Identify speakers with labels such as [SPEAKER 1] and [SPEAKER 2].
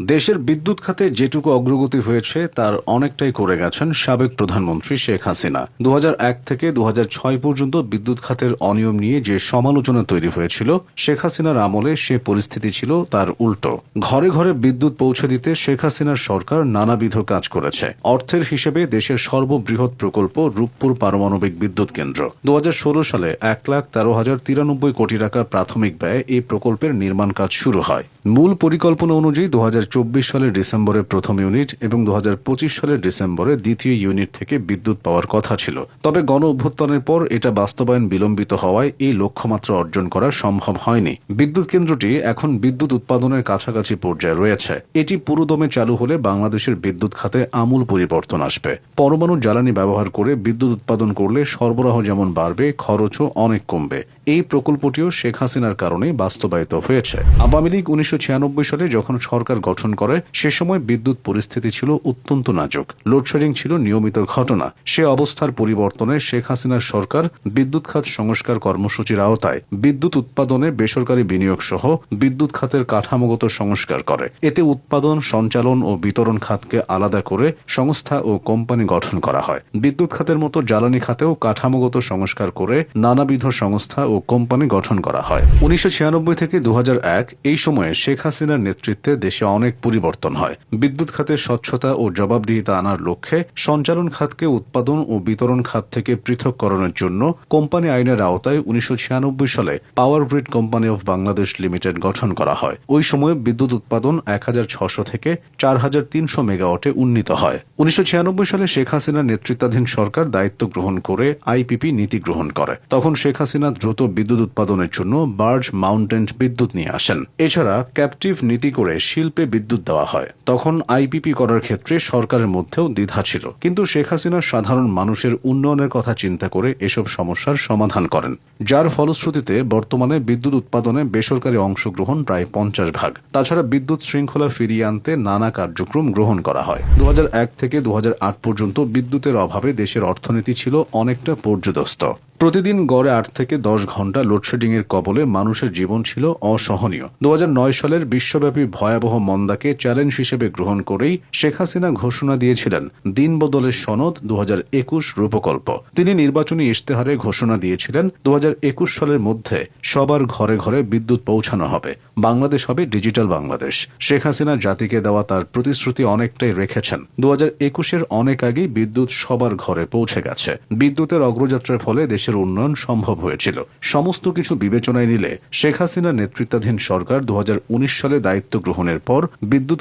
[SPEAKER 1] দেশের বিদ্যুৎ খাতে যেটুকু অগ্রগতি হয়েছে তার অনেকটাই করে গেছেন সাবেক প্রধানমন্ত্রী শেখ হাসিনা। ২০০১ থেকে ২০০৬ পর্যন্ত বিদ্যুৎ খাতের অনিয়ম নিয়ে যে সমালোচনা তৈরি হয়েছিল, শেখ হাসিনার আমলে সে পরিস্থিতি ছিল তার উল্টো। ঘরে ঘরে বিদ্যুৎ পৌঁছে দিতে শেখ হাসিনার সরকার নানাবিধ কাজ করেছে। অর্থের হিসেবে দেশের সর্ববৃহৎ প্রকল্প রূপপুর পারমাণবিক বিদ্যুৎ কেন্দ্র। ২০১৬ সালে ১,১৩,০৯৩ কোটি টাকা প্রাথমিক ব্যয়ে এই প্রকল্পের নির্মাণ কাজ শুরু হয়। মূল পরিকল্পনা অনুযায়ী ২০২৪ সালের ডিসেম্বরে প্রথম ইউনিট এবং ২০২৫ সালের ডিসেম্বরে দ্বিতীয় ইউনিট থেকে বিদ্যুৎ পাওয়ার কথা ছিল। তবে গণ অভ্যুত্থানের পর এটা বাস্তবায়ন বিলম্বিত হওয়ায় এই লক্ষ্যমাত্রা অর্জন করা সম্ভব হয়নি। বিদ্যুৎ কেন্দ্রটি এখন বিদ্যুৎ উৎপাদনের কাছাকাছি পর্যায়ে রয়েছে। এটি পুরোদমে চালু হলে বাংলাদেশের বিদ্যুৎ খাতে আমূল পরিবর্তন আসবে। পরমাণু জ্বালানি ব্যবহার করে বিদ্যুৎ উৎপাদন করলে সরবরাহ যেমন বাড়বে, খরচও অনেক কমবে। এই প্রকল্পটিও শেখ হাসিনার কারণে বাস্তবায়িত হয়েছে। আওয়ামী লীগ ১৯৯৬ সালে যখন সরকার গঠন করে, সে সময় বিদ্যুৎ পরিস্থিতি ছিল অত্যন্ত নাজুক। লোডশেডিং ছিল নিয়মিত ঘটনা। সে অবস্থার পরিবর্তনে শেখ হাসিনার সরকার বিদ্যুৎ খাত সংস্কার কর্মসূচির আওতায় বিদ্যুৎ উৎপাদনে বেসরকারি বিনিয়োগ সহ বিদ্যুৎ খাতের কাঠামোগত সংস্কার করে। এতে উৎপাদন, সঞ্চালন ও বিতরণ খাতকে আলাদা করে সংস্থা ও কোম্পানি গঠন করা হয়। বিদ্যুৎ খাতের মতো জ্বালানি খাতেও কাঠামোগত সংস্কার করে নানাবিধ সংস্থা ও কোম্পানি গঠন করা হয়। ১৯৯৬ থেকে ২০০১ এই সময়ে শেখ হাসিনার নেতৃত্বে দেশে অনেক পরিবর্তন হয়। বিদ্যুৎ খাতের স্বচ্ছতা ও জবাবদিহিতা আনার লক্ষ্যে সঞ্চালন খাতকে উৎপাদন ও বিতরণ খাত থেকে পৃথককরণের জন্য কোম্পানি আইনের আওতায় ১৯৯৬ সালে power grid company of Bangladesh limited গঠন করা হয়। ওই সময়ে বিদ্যুৎ উৎপাদন ১,৬০০ থেকে ৪,৩০০ মেগাওয়াটে উন্নীত হয়। ১৯৯৬ সালে শেখ হাসিনার নেতৃত্বাধীন সরকার দায়িত্ব গ্রহণ করে আইপিপি নীতি গ্রহণ করে। তখন শেখ হাসিনা দ্রুত বিদ্যুৎ উৎপাদনের জন্য বার্জ মাউন্টেন বিদ্যুৎ নিয়ে আসেন। এছাড়া ক্যাপটিভ নীতি করে শিল্পে বিদ্যুৎ দেওয়া হয়। তখন আইপিপি করার ক্ষেত্রে সরকারের মধ্যেও দ্বিধা ছিল, কিন্তু শেখ হাসিনা সাধারণ মানুষের উন্নয়নের কথা চিন্তা করে এসব সমস্যার সমাধান করেন, যার ফলশ্রুতিতে বর্তমানে বিদ্যুৎ উৎপাদনে বেসরকারি অংশগ্রহণ প্রায় ৫০%। তাছাড়া বিদ্যুৎ শৃঙ্খলা ফিরিয়ে আনতে নানা কার্যক্রম গ্রহণ করা হয়। ২০০১ থেকে ২০০৮ পর্যন্ত বিদ্যুতের অভাবে দেশের অর্থনীতি ছিল অনেকটা পর্যুদস্ত। প্রতিদিন গড়ে ৮ থেকে ১০ ঘণ্টা লোডশেডিং এর কবলে মানুষের জীবন ছিল অসহনীয়। ২০০৯ সালের বিশ্বব্যাপী ভয়াবহ মন্দাকে চ্যালেঞ্জ হিসেবে গ্রহণ করেই শেখ হাসিনা ঘোষণা দিয়েছিলেন দিন বদলের সনদ ২০২১ রূপকল্প। তিনি নির্বাচনী ইশতেহারে ঘোষণা দিয়েছিলেন ২০২১ সালের মধ্যে সবার ঘরে ঘরে বিদ্যুৎ পৌঁছানো হবে, বাংলাদেশ হবে ডিজিটাল বাংলাদেশ। শেখ হাসিনা জাতিকে দেওয়া তার প্রতিশ্রুতি অনেকটাই রেখেছেন। ২০২১-এর অনেক আগেই বিদ্যুৎ সবার ঘরে পৌঁছে গেছে। বিদ্যুতের অগ্রযাত্রার ফলে দেশের উন্নয়ন সম্ভব হয়েছিল। সমস্ত কিছু বিবেচনায় নিলে শেখ হাসিনার নেতৃত্বাধীন সরকার ২০১৯ সালে দায়িত্ব গ্রহণের পর বিদ্যুৎ